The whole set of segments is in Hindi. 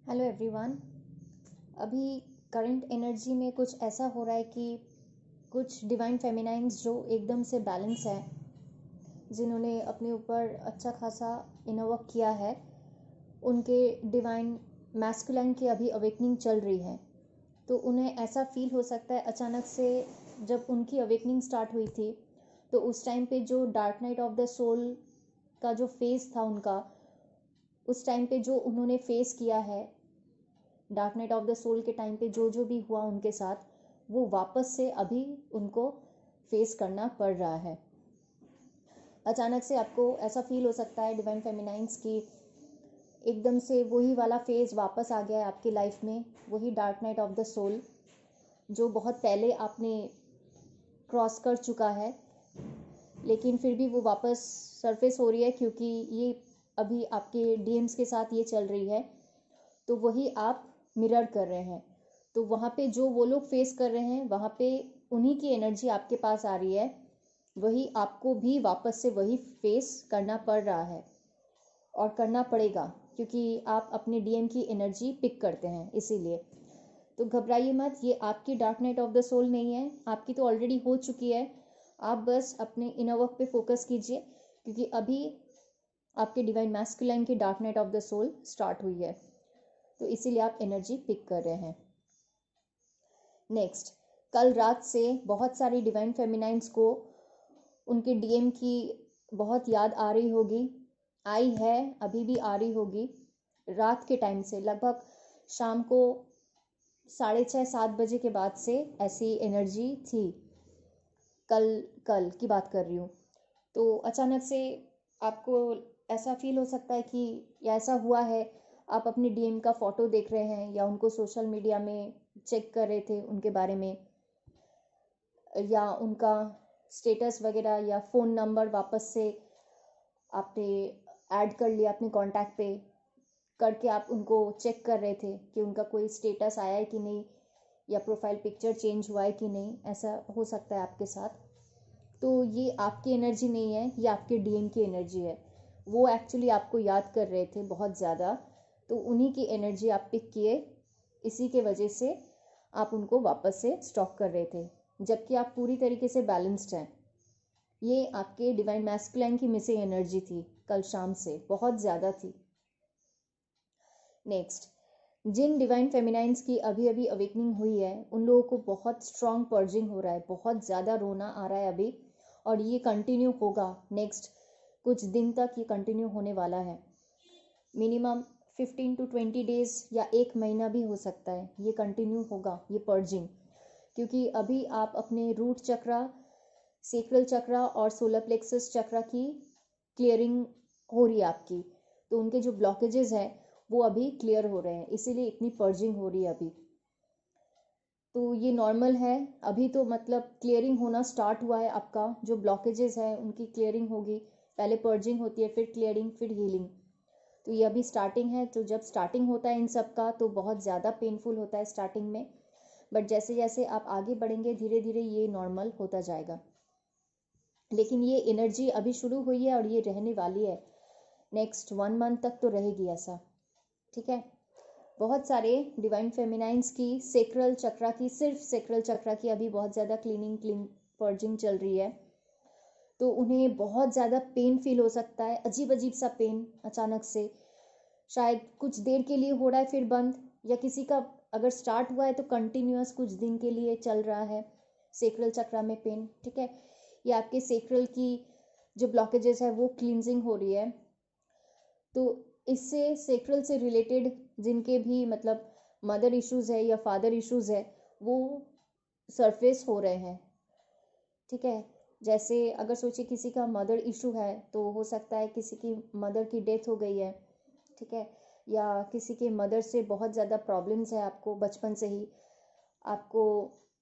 Hello everyone. अभी करंट एनर्जी में कुछ ऐसा हो रहा है कि कुछ डिवाइन फेमिनाइंस जो एकदम से बैलेंस है, जिन्होंने अपने ऊपर अच्छा खासा इनर वर्क किया है, उनके डिवाइन मैस्कुलाइन की अभी अवेकनिंग चल रही है। तो उन्हें ऐसा फील हो सकता है अचानक से, जब उनकी अवेकनिंग स्टार्ट हुई थी तो उस टाइम पे जो dark night of the soul का जो फेस था उनका, उस टाइम पे जो उन्होंने फेस किया है, dark night of the soul के टाइम पे जो जो भी हुआ उनके साथ, वो वापस से अभी उनको फेस करना पड़ रहा है। अचानक से आपको ऐसा फील हो सकता है डिवाइन फेमिनाइंस की एकदम से वही वाला फेज वापस आ गया है आपकी लाइफ में, वही dark night of the soul जो बहुत पहले आपने क्रॉस कर चुका है, लेकिन फिर भी वो वापस सरफेस हो रही है क्योंकि ये अभी आपके डीएम्स के साथ ये चल रही है। तो वही आप मिरर कर रहे हैं। तो वहाँ पे जो वो लोग फेस कर रहे हैं, वहाँ पे उन्हीं की एनर्जी आपके पास आ रही है, वही आपको भी वापस से वही फेस करना पड़ रहा है और करना पड़ेगा, क्योंकि आप अपने डीएम की एनर्जी पिक करते हैं इसीलिए। तो घबराइए मत, ये आपकी dark night of the soul नहीं है, आपकी तो ऑलरेडी हो चुकी है। आप बस अपने इनर वर्क पे फोकस कीजिए, क्योंकि अभी आपके डिवाइन मैस्कुलाइन की dark night of the soul start हुई है, तो इसीलिए आप एनर्जी पिक कर रहे हैं। नेक्स्ट, कल रात से बहुत सारी डिवाइन फेमिनाइंस को उनके डीएम की बहुत याद आ रही होगी, आई है, अभी भी आ रही होगी। रात के टाइम से लगभग शाम को 6:30-7 बजे के बाद से ऐसी एनर्जी थी। कल कल की बात कर रही हूँ। तो अचानक से आपको ऐसा फील हो सकता है कि, या ऐसा हुआ है, आप अपने डीएम का फ़ोटो देख रहे हैं या उनको सोशल मीडिया में चेक कर रहे थे उनके बारे में, या उनका स्टेटस वगैरह या फ़ोन नंबर वापस से आपने ऐड कर लिया अपने कॉन्टैक्ट पे करके, आप उनको चेक कर रहे थे कि उनका कोई स्टेटस आया है कि नहीं, या प्रोफाइल पिक्चर चेंज हुआ है कि नहीं। ऐसा हो सकता है आपके साथ। तो ये आपकी एनर्जी नहीं है, ये आपके डीएम की एनर्जी है। वो एक्चुअली आपको याद कर रहे थे बहुत ज़्यादा, तो उन्हीं की एनर्जी आप पिक किए, इसी के वजह से आप उनको वापस से स्टॉक कर रहे थे, जबकि आप पूरी तरीके से बैलेंस्ड हैं। ये आपके डिवाइन मैस्कुलाइन की मिसिंग एनर्जी थी, कल शाम से बहुत ज़्यादा थी। नेक्स्ट, जिन डिवाइन फेमिनाइंस की अभी अभी अवेकनिंग हुई है, उन लोगों को बहुत स्ट्रॉन्ग पर्जिंग हो रहा है, बहुत ज़्यादा रोना आ रहा है अभी, और ये कंटिन्यू होगा। नेक्स्ट कुछ दिन तक ये कंटिन्यू होने वाला है, मिनिमम 15 to 20 डेज या 1 महीना भी हो सकता है, ये कंटिन्यू होगा ये पर्जिंग। क्योंकि अभी आप अपने रूट चक्रा, सेक्रल चक्रा और सोलर प्लेक्सस चक्रा की क्लियरिंग हो रही है आपकी, तो उनके जो ब्लॉकेजेस हैं वो अभी क्लियर हो रहे हैं, इसीलिए इतनी पर्जिंग हो रही है अभी। तो ये नॉर्मल है, अभी तो मतलब क्लियरिंग होना स्टार्ट हुआ है आपका, जो ब्लॉकेजेस है उनकी क्लियरिंग होगी। पहले पर्जिंग होती है, फिर क्लियरिंग, फिर हीलिंग। तो ये अभी स्टार्टिंग है। तो जब स्टार्टिंग होता है इन सब का तो बहुत ज़्यादा पेनफुल होता है स्टार्टिंग में, बट जैसे जैसे आप आगे बढ़ेंगे धीरे धीरे ये नॉर्मल होता जाएगा। लेकिन ये एनर्जी अभी शुरू हुई है और ये रहने वाली है, नेक्स्ट 1 मंथ तक तो रहेगी ऐसा, ठीक है। बहुत सारे डिवाइन फेमिनाइंस की सेक्रल चक्रा की, सिर्फ सेक्रल चक्रा की अभी बहुत ज़्यादा क्लीन पर्जिंग चल रही है। तो उन्हें बहुत ज़्यादा पेन फील हो सकता है, अजीब अजीब सा पेन अचानक से, शायद कुछ देर के लिए हो रहा है फिर बंद, या किसी का अगर स्टार्ट हुआ है तो कंटिन्यूअस कुछ दिन के लिए चल रहा है सेक्रल चक्रा में पेन, ठीक है। या आपके सेक्रल की जो ब्लॉकेजेस है वो क्लींजिंग हो रही है। तो इससे सेक्रल से रिलेटेड जिनके भी मतलब मदर इश्यूज़ है या फादर इश्यूज़ है, वो सरफेस हो रहे हैं, ठीक है। जैसे अगर सोचिए किसी का मदर इशू है, तो हो सकता है किसी की मदर की डेथ हो गई है, ठीक है, या किसी के मदर से बहुत ज़्यादा प्रॉब्लम्स है, आपको बचपन से ही आपको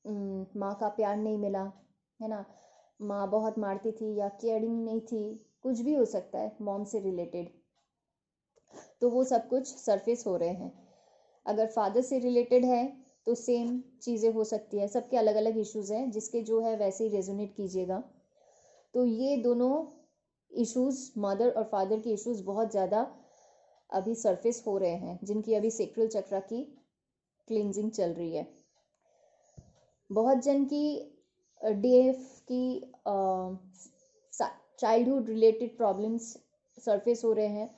माँ का प्यार नहीं मिला, है ना, माँ बहुत मारती थी या केयरिंग नहीं थी, कुछ भी हो सकता है मॉम से रिलेटेड। तो वो सब कुछ सरफेस हो रहे हैं। अगर फादर से रिलेटेड है तो सेम चीज़ें हो सकती है, सबके अलग अलग इश्यूज़ हैं, जिसके जो है वैसे ही रेजोनेट कीजिएगा। तो ये दोनों इश्यूज़, मदर और फादर के इश्यूज़ बहुत ज़्यादा अभी सरफेस हो रहे हैं, जिनकी अभी सेक्रल चक्र की क्लींजिंग चल रही है। बहुत जन की डीएफ की चाइल्डहुड रिलेटेड प्रॉब्लम्स सरफेस हो रहे हैं।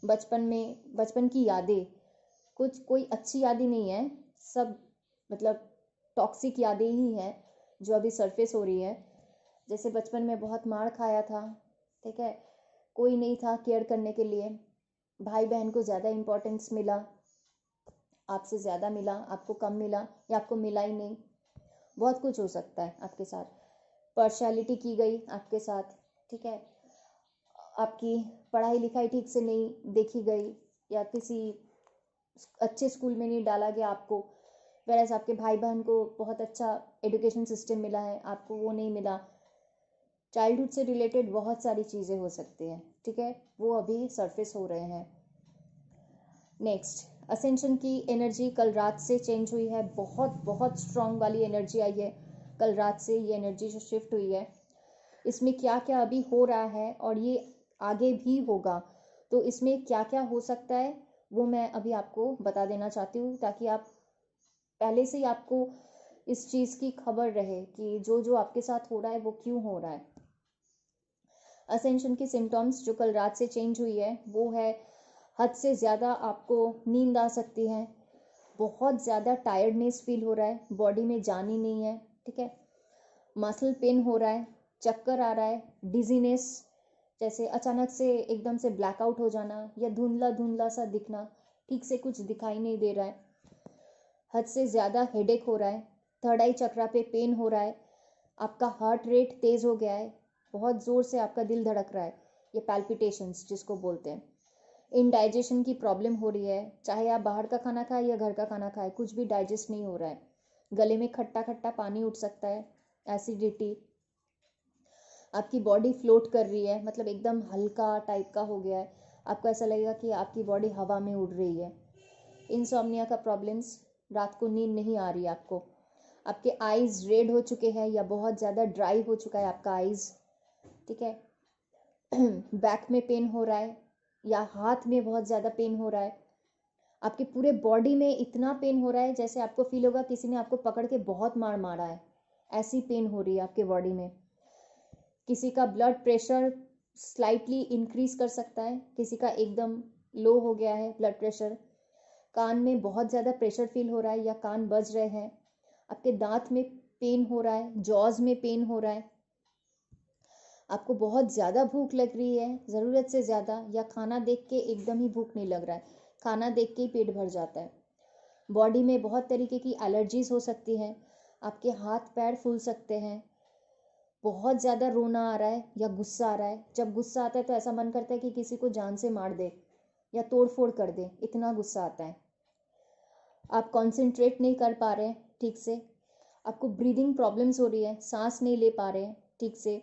बचपन की यादें, कोई अच्छी यादें नहीं है, सब मतलब टॉक्सिक यादें ही हैं जो अभी सरफेस हो रही है। जैसे बचपन में बहुत मार खाया था, ठीक है, कोई नहीं था केयर करने के लिए, भाई बहन को ज़्यादा इम्पोर्टेंस मिला, आपसे ज़्यादा मिला, आपको कम मिला, या आपको मिला ही नहीं। बहुत कुछ हो सकता है आपके साथ। पार्शियलिटी की गई आपके साथ, ठीक है, आपकी पढ़ाई लिखाई ठीक से नहीं देखी गई, या किसी अच्छे स्कूल में नहीं डाला गया आपको, वैसे आपके भाई बहन को बहुत अच्छा एजुकेशन सिस्टम मिला है, आपको वो नहीं मिला। चाइल्डहुड से रिलेटेड बहुत सारी चीज़ें हो सकती हैं, ठीक है, वो अभी सरफेस हो रहे हैं। नेक्स्ट, असेंशन की एनर्जी कल रात से चेंज हुई है, बहुत बहुत स्ट्रांग वाली एनर्जी आई है कल रात से, ये एनर्जी जो शिफ्ट हुई है, इसमें क्या क्या अभी हो रहा है और ये आगे भी होगा, तो इसमें क्या क्या हो सकता है वो मैं अभी आपको बता देना चाहती हूँ, ताकि आप पहले से ही आपको इस चीज़ की खबर रहे कि जो जो आपके साथ हो रहा है वो क्यों हो रहा है। असेंशन की सिम्टम्स जो कल रात से चेंज हुई है वो है, हद से ज़्यादा आपको नींद आ सकती है, बहुत ज़्यादा टायर्डनेस फील हो रहा है, बॉडी में जान ही नहीं है, ठीक है, मसल पेन हो रहा है, चक्कर आ रहा है, डिजीनेस, जैसे अचानक से एकदम से ब्लैकआउट हो जाना, या धुंधला धुंधला सा दिखना, ठीक से कुछ दिखाई नहीं दे रहा है, हद से ज़्यादा हेडेक हो रहा है, थर्ड आई चक्रा पे पेन हो रहा है, आपका हार्ट रेट तेज़ हो गया है, बहुत ज़ोर से आपका दिल धड़क रहा है, ये पैल्पिटेशंस जिसको बोलते हैं। इनडाइजेशन की प्रॉब्लम हो रही है, चाहे आप बाहर का खाना खाएं या घर का खाना खाएं, कुछ भी डाइजेस्ट नहीं हो रहा है, गले में खट्टा खट्टा पानी उठ सकता है, एसिडिटी, आपकी बॉडी फ्लोट कर रही है, मतलब एकदम हल्का टाइप का हो गया है, आपको ऐसा लगेगा कि आपकी बॉडी हवा में उड़ रही है। इंसोम्निया का प्रॉब्लम्स, रात को नींद नहीं आ रही है आपको, आपके आईज रेड हो चुके हैं या बहुत ज़्यादा ड्राई हो चुका है आपका आईज, ठीक है, बैक में पेन हो रहा है या हाथ में बहुत ज़्यादा पेन हो रहा है, आपके पूरे बॉडी में इतना पेन हो रहा है जैसे आपको फील होगा किसी ने आपको पकड़ के बहुत मार मारा है, ऐसी पेन हो रही है आपके बॉडी में। किसी का ब्लड प्रेशर स्लाइटली इंक्रीज कर सकता है, किसी का एकदम लो हो गया है ब्लड प्रेशर, कान में बहुत ज़्यादा प्रेशर फील हो रहा है या कान बज रहे हैं, आपके दांत में पेन हो रहा है, जॉज में पेन हो रहा है, आपको बहुत ज़्यादा भूख लग रही है, ज़रूरत से ज़्यादा, या खाना देख के एकदम ही भूख नहीं लग रहा है, खाना देख के ही पेट भर जाता है। बॉडी में बहुत तरीके की एलर्जीज हो सकती हैं, आपके हाथ पैर फूल सकते हैं, बहुत ज़्यादा रोना आ रहा है या गुस्सा आ रहा है, जब गुस्सा आता है तो ऐसा मन करता है कि किसी को जान से मार दे या तोड़ फोड़ कर दे, इतना गुस्सा आता है। आप कॉन्सेंट्रेट नहीं कर पा रहे हैं ठीक से, आपको ब्रीदिंग प्रॉब्लम्स हो रही है, सांस नहीं ले पा रहे हैं ठीक से,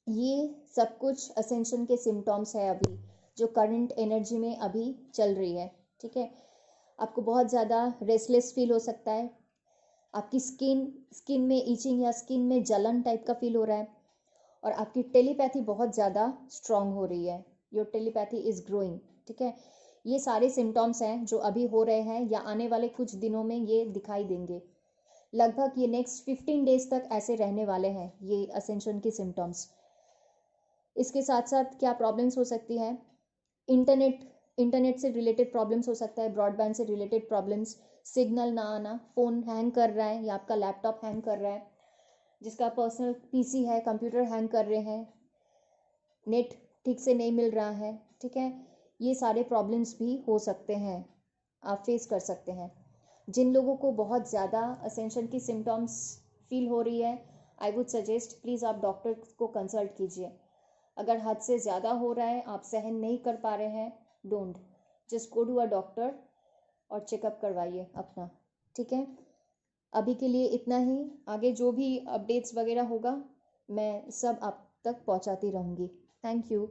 ये सब कुछ असेंशन के सिम्टम्स है अभी जो करंट एनर्जी में अभी चल रही है, ठीक है। आपको बहुत ज़्यादा रेस्टलेस फील हो सकता है, आपकी स्किन में ईचिंग या स्किन में जलन टाइप का फील हो रहा है, और आपकी टेलीपैथी बहुत ज़्यादा स्ट्रांग हो रही है, योर टेलीपैथी इज़ ग्रोइंग, ठीक है। ये सारे सिम्टम्स हैं जो अभी हो रहे हैं या आने वाले कुछ दिनों में ये दिखाई देंगे, लगभग ये नेक्स्ट 15 डेज तक ऐसे रहने वाले हैं ये असेंशन की सिम्टम्स। इसके साथ साथ क्या प्रॉब्लम्स हो सकती है, इंटरनेट से रिलेटेड प्रॉब्लम्स हो सकता है, ब्रॉडबैंड से रिलेटेड प्रॉब्लम्स, सिग्नल ना आना, फ़ोन हैंग कर रहा है या आपका लैपटॉप हैंग कर रहा है, जिसका पर्सनल पीसी है, कंप्यूटर हैंग कर रहे हैं, नेट ठीक से नहीं मिल रहा है, ठीक है, ये सारे प्रॉब्लम्स भी हो सकते हैं, आप फेस कर सकते हैं। जिन लोगों को बहुत ज़्यादा असेंशन की सिम्टम्स फील हो रही है, आई वुड सजेस्ट प्लीज़ आप डॉक्टर को कंसल्ट कीजिए। अगर हद से ज़्यादा हो रहा है, आप सहन नहीं कर पा रहे हैं, don't, just go to a doctor और चेकअप करवाइए अपना, ठीक है। अभी के लिए इतना ही, आगे जो भी अपडेट्स वगैरह होगा मैं सब आप तक पहुंचाती रहूँगी। Thank you.